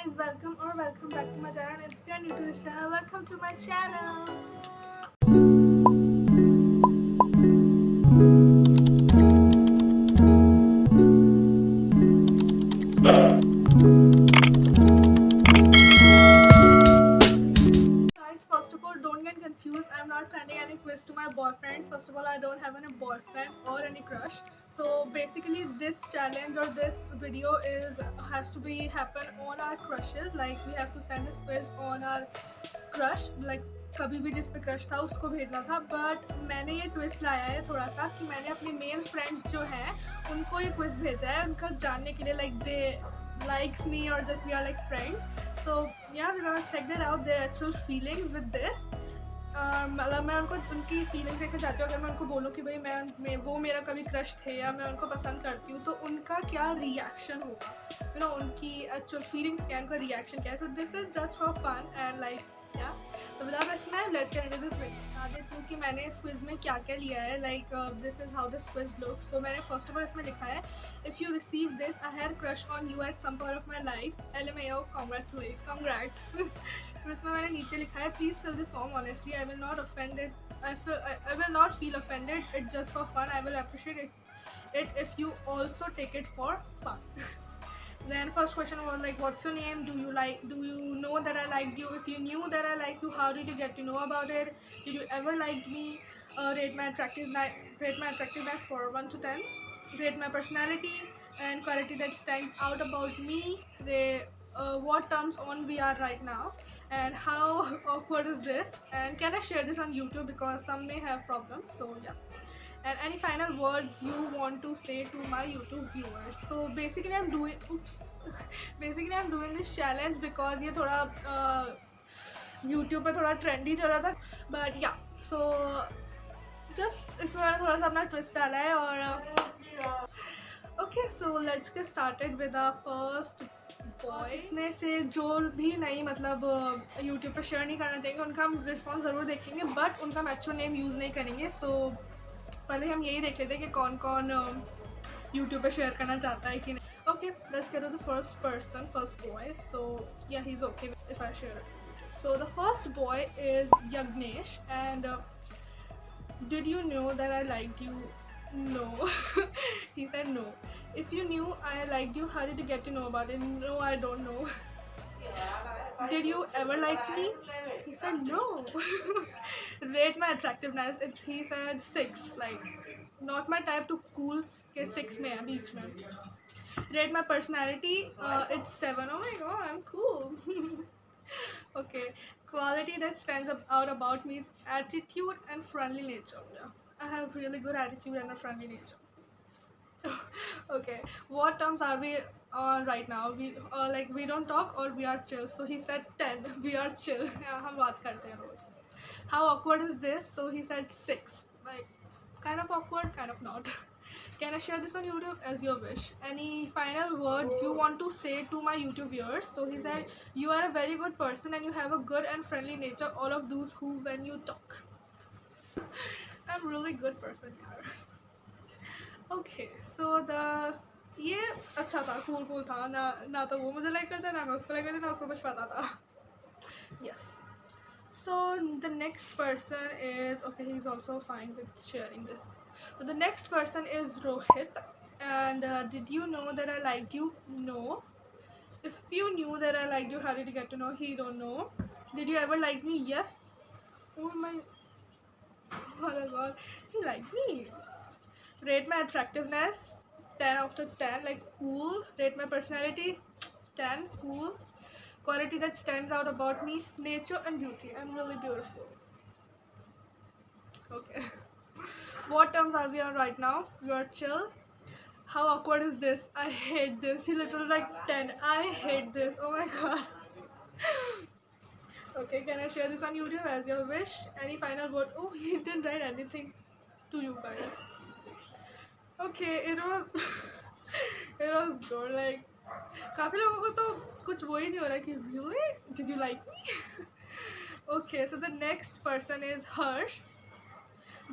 guys, welcome back to my channel. If you are new to this channel, welcome to my channel. Guys, first of all, don't get confused. I'm not sending any quiz to my boyfriends. First of all, I don't have any boyfriend or any crush. So basically, this challenge or this video has to be happen on our crushes. Like we have to send this quiz on our crush like कभी भी जिस पे crush था उसको भेजना था. But मैंने ये ट्विस्ट लाया है थोड़ा सा कि मैंने अपने मेल फ्रेंड्स जो हैं उनको ये क्विज भेजा है उनका जानने के लिए. लाइक दे लाइक्स मी और just we are like friends. So ya we gonna check their out their actual feelings with this. मतलब मैं उनको उनकी फीलिंग्स देखना चाहती हूँ. अगर मैं उनको बोलूँ कि भाई मैं वो मेरा कभी क्रश थे या मैं उनको पसंद करती हूँ तो उनका क्या रिएक्शन होगा. यू नो उनकी एक्चुअल फीलिंग्स क्या है, उनका रिएक्शन क्या है. So this is just for fun and like yeah. तो without wasting time let's get into this video. बता देती हूँ कि मैंने इस क्विज में क्या क्या लिया है. Like this is how this quiz looks. So मैंने फर्स्ट ऑफ ऑल इसमें लिखा है if you receive this I had crush on you at some point of my life LMAO congrats. फिर इसमें मैंने नीचे लिखा है please fill this form honestly I will not offended I will not feel offended. It's just for fun. I will appreciate it if you also take it for fun. Then first question was like, what's your name? Do you know that I liked you? If you knew that I liked you, how did you get to know about it? Did you ever like me? Rate my attractiveness for 1 to 10. Rate my personality and quality that stands out about me. What terms on we are right now, and how awkward is this, and can I share this on YouTube because some may have problems. So yeah. And any final words you want to say to my YouTube viewers. So basically I'm doing this challenge because ये थोड़ा YouTube पे थोड़ा trendy चल रहा था. But yeah, so just इसमें मैंने थोड़ा सा अपना twist डाला है. और okay, so let's get started with the first boy. इसमें से जो भी नहीं मतलब YouTube पे शेयर नहीं करना चाहेंगे उनका हम रिस्पॉन्स ज़रूर देखेंगे बट उनका मैच्योर नेम यूज़ नहीं करेंगे. सो पहले हम यही देख लेते हैं कि कौन कौन YouTube पे शेयर करना चाहता है कि नहीं. Okay let's get to the first person, first boy. So ya he is okay if I share. So the first boy is Yagnesh and did you know that I liked you? No. He said no. If you knew I liked you, how did you get to know about it? No, I don't know. Did you ever like me? He said no. Rate my attractiveness. He said 6. Like not my type to cool के 6 में है बीच में. Rate my personality. It's 7. Oh my god, I'm cool. Okay. Quality that stands out about me is attitude and friendly nature. Yeah. I have really good attitude and a friendly nature. Okay, what terms are we on right now? We don't talk or we are chill. So he said 10. We are chill. Yeah, हम बात करते हैं रोज. How awkward is this? So he said 6. Like kind of awkward, kind of not. Can I share this on YouTube? As your wish. Any final words you want to say to my YouTube viewers? So he said you are a very good person and you have a good and friendly nature. All of those who when you talk. I'm really good person यार. Okay so the ये अच्छा था, cool था. ना तो वो मुझे like करता ना मैं उसको लाइक करती ना उसको कुछ पता था. Yes. So the next person is okay he is also fine with sharing this. So the next person is Rohit and did you know that I like you? No. If you knew that I like you how did you get to know? He don't know. Did you ever like me? Yes. Oh my god, he like me. Rate my attractiveness 10 out of 10, like cool. Rate my personality 10, cool. Quality that stands out about me, nature and beauty. I'm really beautiful. Okay. What terms are we on right now? We are chill. How awkward is this? I hate this. He literally like 10. I hate this. Oh my god. Okay, can I share this on YouTube? As your wish. Any final words? Oh, he didn't write anything to you guys. Okay, it was good. Like काफ़ी लोगों को तो कुछ वो ही नहीं हो रहा कि really did you like me? Okay, so the next person is Harsh.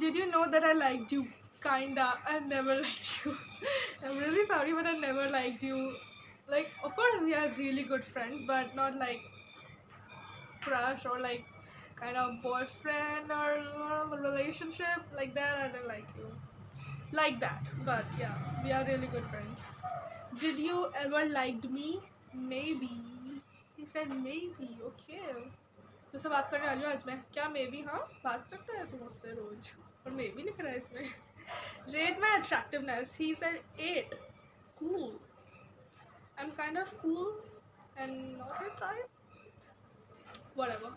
Did you know that I liked you? Kinda. I never liked you. I'm really sorry, but I never liked you. Like, of course we are really good friends, but not like crush or like kind of boyfriend or relationship like that. I don't like you like that, but yeah, we are really good friends. Did you ever liked me? Maybe. He said maybe. Okay. तुझसे बात करने वाली हूँ आज मैं. क्या maybe? हाँ, बात करता है तू मुझसे रोज और maybe लिख रहा है इसमें. Rate my attractiveness. He said 8. Cool. I'm kind of cool and not your type. Whatever.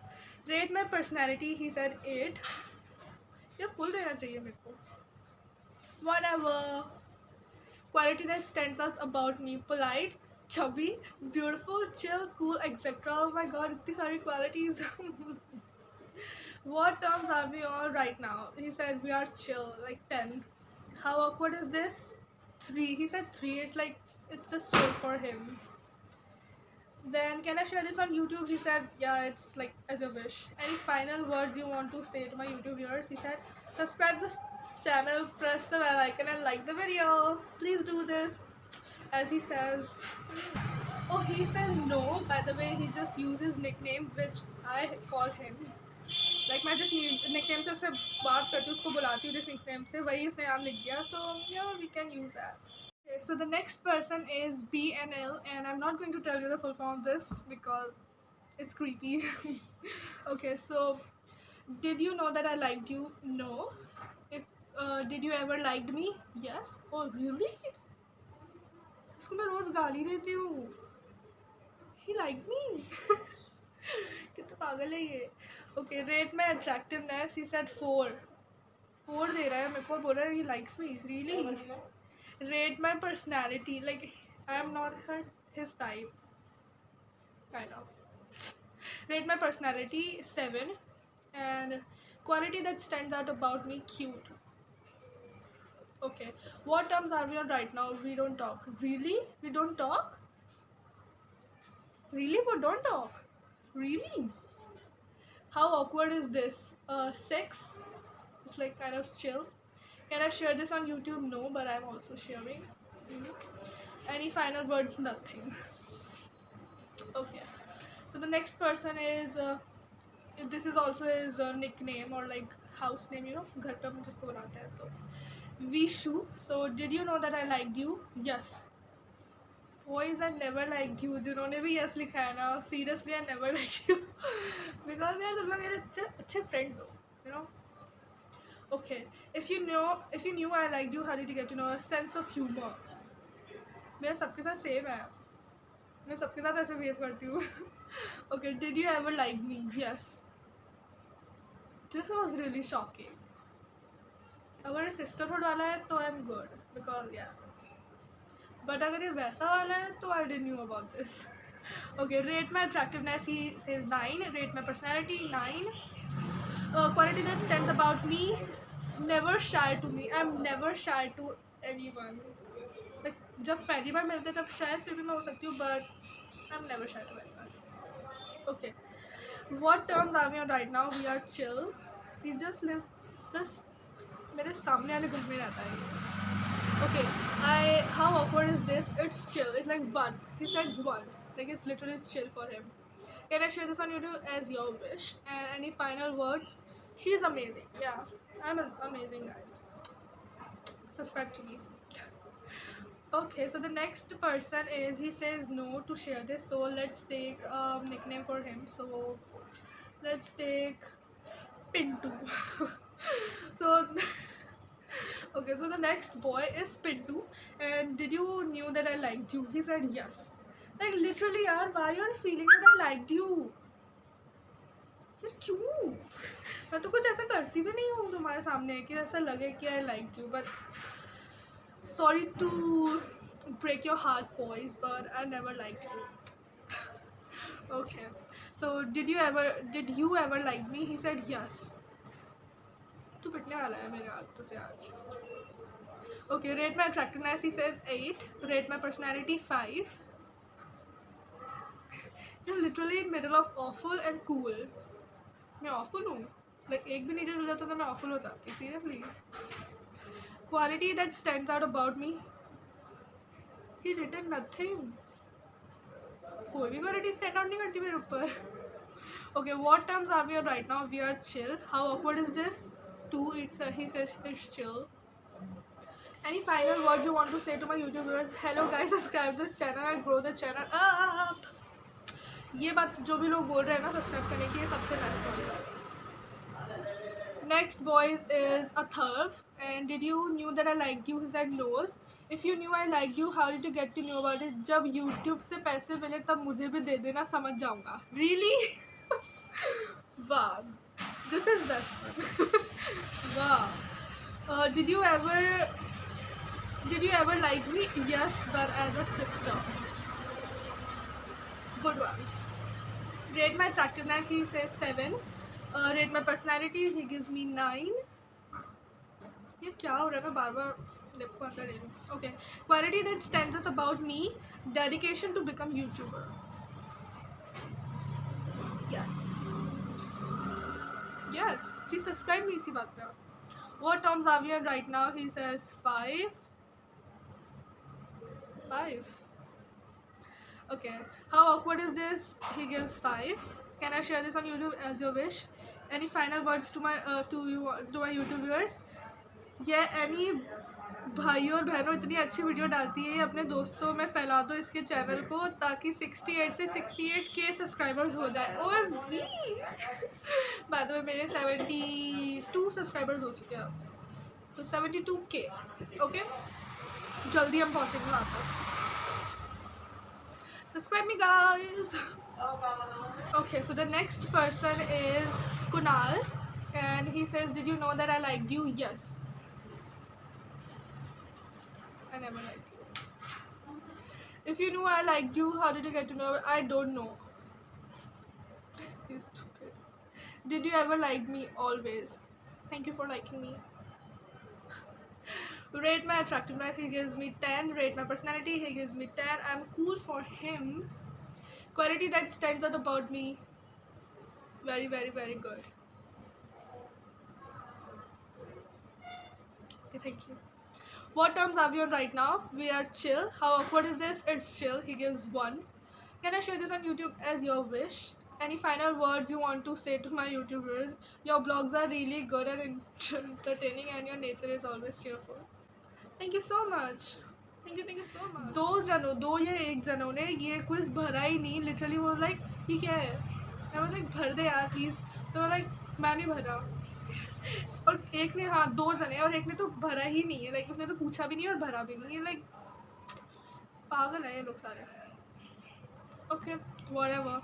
Rate my personality. He said 8. ये full देना चाहिए मेरे को. Whatever. Quality that stands out about me: polite, chubby, beautiful, chill, cool, etc. Oh my god, इतनी सारी qualities. What terms are we on right now? He said we are chill, like 10. How awkward is this? 3. He said 3. It's like, it's just chill for him. Then, can I share this on YouTube? He said, yeah, it's like as a wish. Any final words you want to say to my YouTube viewers? He said, subscribe this channel, press the bell icon and like the video. Please do this. As he says. Oh, he says no. By the way, he just uses nickname which I call him. Like मैं just nickname से उससे बात करती हूँ, उसको बुलाती हूँ जिस nickname से, वही उसने नाम लिख दिया. So yeah, we can use that. Okay, so the next person is BNL, and I'm not going to tell you the full form of this because it's creepy. Okay, so did you know that I liked you? No. If did you ever liked me? Yes. Oh really? इसको मैं रोज गाली देती हूँ. He liked me. कितना पागल है ये. Okay, rate my attractiveness. He said 4. 4 दे रहा है मेरे को, बोल रहा है he likes me. Really? Rate my personality. Like, I am not his type. Kind of. Rate my personality 7. And quality that stands out about me: cute. Okay. What terms are we on right now? We don't talk. Really? We don't talk? Really? We don't talk? Really? How awkward is this? 6. It's like kind of chill. Can I share this on YouTube? No, but I'm also sharing. Any final words? Nothing. Okay. So the next person is this is also his nickname or like house name, you know, घर पे हम जिसको बुलाते हैं तो. Vishu. So did you know that I liked you? Yes. Boys, I never liked you. जिन्होंने भी yes लिखा है ना, seriously I never liked you because यार तुम लोग मेरे अच्छे friends हो, you know. Okay. If you knew I liked you, how did you get to know? A sense of humor. मेरा सबके साथ same है. मैं सबके साथ ऐसे behave करती हूँ. Okay. Did you ever like me? Yes. This was really shocking. अगर sisterhood वाला है तो I'm good because yeah. But अगर ये वैसा वाला है तो I didn't knew about this. Okay, rate my attractiveness. He says 9. Rate my personality 9. Quality that stands about me: never shy to me. I'm never shy to anyone. Like जब पहली बार मिलते तब शायद फिर भी मैं हो सकती हूँ, but I'm never shy to anyone. Okay. What terms are we on right now? We are chill. He just मेरे सामने वाले घर में रहता है. Okay, how awkward is this? It's chill. It's like 1. He said 1. Like it's literally chill for him. Can I share this on YouTube? As your wish. And any final words? She's amazing. Yeah, I'm amazing, guys. Subscribe to me. Okay, so the next person is, he says no to share this. So let's take a nickname for him. So let's take Pintu. So okay, so the next boy is Pintu. And did you knew that I liked you? He said yes. Like literally यार, why you are feeling that I liked you? यार क्यों? मैं तो कुछ ऐसा करती भी नहीं हूँ तुम्हारे सामने कि ऐसा लगे कि I liked you. But sorry to break your hearts, boys, but I never liked you. Okay. So did you ever like me? He said yes. तू पिटने वाला है मेरे हाथों से आज. Okay, rate my attractiveness. He says 8. Rate my personality 5. You're literally in middle of awful and cool. मैं awful हूँ. Like एक भी नीचे चल जाता तो मैं awful हो जाती. Seriously. Quality that stands out about me. He written nothing. कोई भी क्वालिटी स्टैंड आउट नहीं करती मेरे ऊपर. Okay, what terms are we on right now? We are chill. How awkward is this? 2, he says it's chill. Any final words you want to say to my YouTube viewers? Hello guys, subscribe this channel and grow the channel up. ये बात जो भी लोग बोल रहे हैं ना subscribe करने की, ये सबसे बेस्ट नॉइज है. Next boys is a third. And did you knew that I liked you? He said no. If you knew I liked you, how did you get to know about it? जब YouTube से पैसे मिले तब मुझे भी दे देना, समझ जाऊँगा. Really? Wow. This is best one. Wow. Did you ever like me? Yes, but as a sister. Good one. Rate my attractiveness, he says 7. Rate my personality, he gives me 9. ये क्या हो रहा है, मैं बार बार देखो अंदर ले लूँ. Okay. Quality that stands out about me, dedication to become YouTuber. Yes. Yes. Please subscribe me इसी बात पे. What terms are we on right now? He says 5. 5. Okay. How awkward is this? He gives 5. Can I share this on YouTube as your wish? Any final words to my YouTube viewers? ये any भाई और बहनों इतनी अच्छी video डालती है, ये अपने दोस्तों में फैला दो इसके चैनल को, ताकि 68 से 68K सब्सक्राइबर्स हो जाए. OMG. बाद में मेरे 72 सब्सक्राइबर्स हो चुके हैं, तो 72K. ओके, जल्दी हम पहुँचेंगे वहाँ पर. Subscribe me guys. Okay, so the next person is Kunal, and he says, did you know that I liked you? Yes. I never liked you. If you knew I liked you, how did you get to know? I don't know. He's stupid. Did you ever like me? Always. Thank you for liking me. Rate my attractiveness, he gives me 10. Rate my personality, he gives me 10. I'm cool for him. Quality that stands out about me, very, very, very good. Okay, thank you. What terms are we on right now? We are chill. How awkward is this? It's chill. He gives 1. Can I share this on YouTube as your wish? Any final words you want to say to my YouTube viewers? Your blogs are really good and entertaining, and your nature is always cheerful. Thank you so much. Thank you so much. दो या एक जनों ने ये quiz भरा ही नहीं. Literally वो like ये क्या है? मैं like भर दे यार please. तो like मैं नहीं भरा. और एक ने, हाँ 2 जने, और एक ने तो भरा ही नहीं है. लाइक उसने तो पूछा भी नहीं और भरा भी नहीं है. लाइक पागल है ये लोग सारे. Okay, whatever.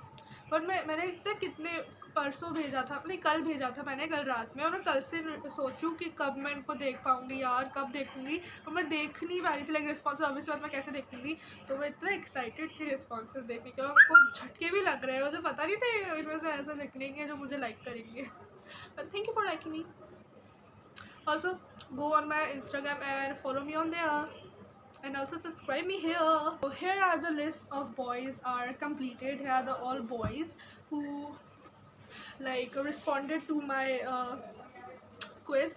बट मैंने इतने कितने परसों भेजा था, अपने कल भेजा था मैंने, कल रात में, और मैं कल से सोच रही हूँ कि कब मैं इनको देख पाऊँगी यार, कब देखूँगी. और मैं देख नहीं पा रही थी लाइक रिस्पॉन्स. ऑब्वियसली बात मैं कैसे देखूँगी. तो मैं इतना एक्साइटेड थी रिस्पॉन्सेस देखने के, और मेरे को झटके भी लग रहे हैं. मुझे पता नहीं था इनमें से ऐसा लिखने के जो मुझे लाइक करेंगे. But thank you for liking me. Also, go on my Instagram and follow me on there, and also subscribe me here. So here are the list of boys are completed. Here are the all boys who like responded to my quiz.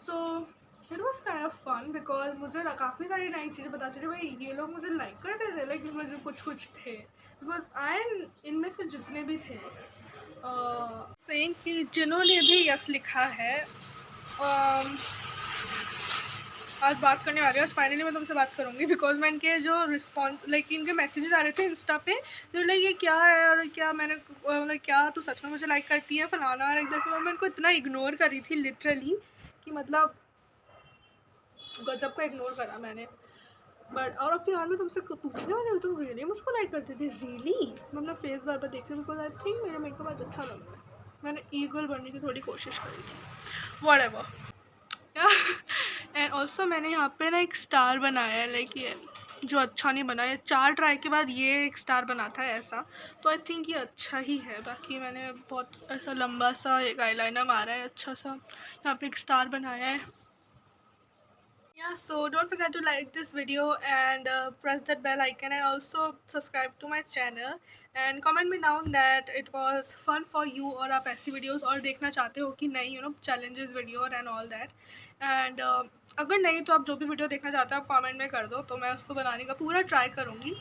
So it was kind of fun because मुझे काफ़ी सारी नई चीज़ें पता चली. भाई ये लोग मुझे लाइक करते थे, लाइक मुझे कुछ थे, बिकॉज आई इनमें से जितने भी थे सेइंग कि जिन्होंने भी यस लिखा है. आज बात करने वाली हूँ. आज फाइनली मैं तुमसे बात करूँगी, बिकॉज मैं इनके जो रिस्पॉन्स लाइक इनके मैसेजेस आ रहे थे इंस्टा पे, तो लाइक ये क्या है और क्या मैंने मतलब क्या तू सच में मुझे लाइक करती है फलाना, और एकदम से मैं इनको इतना इग्नोर कर रही थी लिटरली कि मतलब गजब का इग्नोर करा मैंने. बट और फिलहाल मैं तुमसे पूछने वाली हूँ, तुम रियली मुझको लाइक करती थी? रियली? मैं अपना फेस बार बार देख रही हूँ बिकॉज आई थिंक मेरा मेकअप आज अच्छा लग रहा है. मैंने ईगल बनने की थोड़ी कोशिश करी थी. व्हाटएवर. एंड ऑल्सो मैंने यहाँ पे ना एक स्टार बनाया है, लाइक ये जो अच्छा नहीं बना है. 4 ट्राई के बाद ये एक स्टार बना था ऐसा, तो आई थिंक ये अच्छा ही है. बाकी मैंने बहुत ऐसा लंबा सा एक आईलाइनर मारा है अच्छा सा, यहाँ पे एक स्टार बनाया है. Yeah, so don't forget to like this video and press that bell icon, and also subscribe to my channel, and comment me down that it was fun for you, और आप ऐसी videos और देखना चाहते हो कि नहीं, challenges video and all that. And अगर नहीं तो आप जो भी वीडियो देखना चाहते हो आप कमेंट में कर दो, तो मैं उसको बनाने का पूरा ट्राई करूँगी।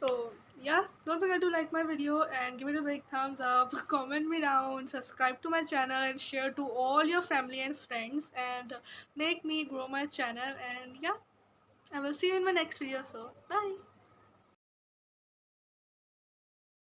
So yeah, don't forget to like my video and give it a big thumbs up, comment me down, subscribe to my channel and share to all your family and friends and make me grow my channel. And yeah, I will see you in my next video. So bye.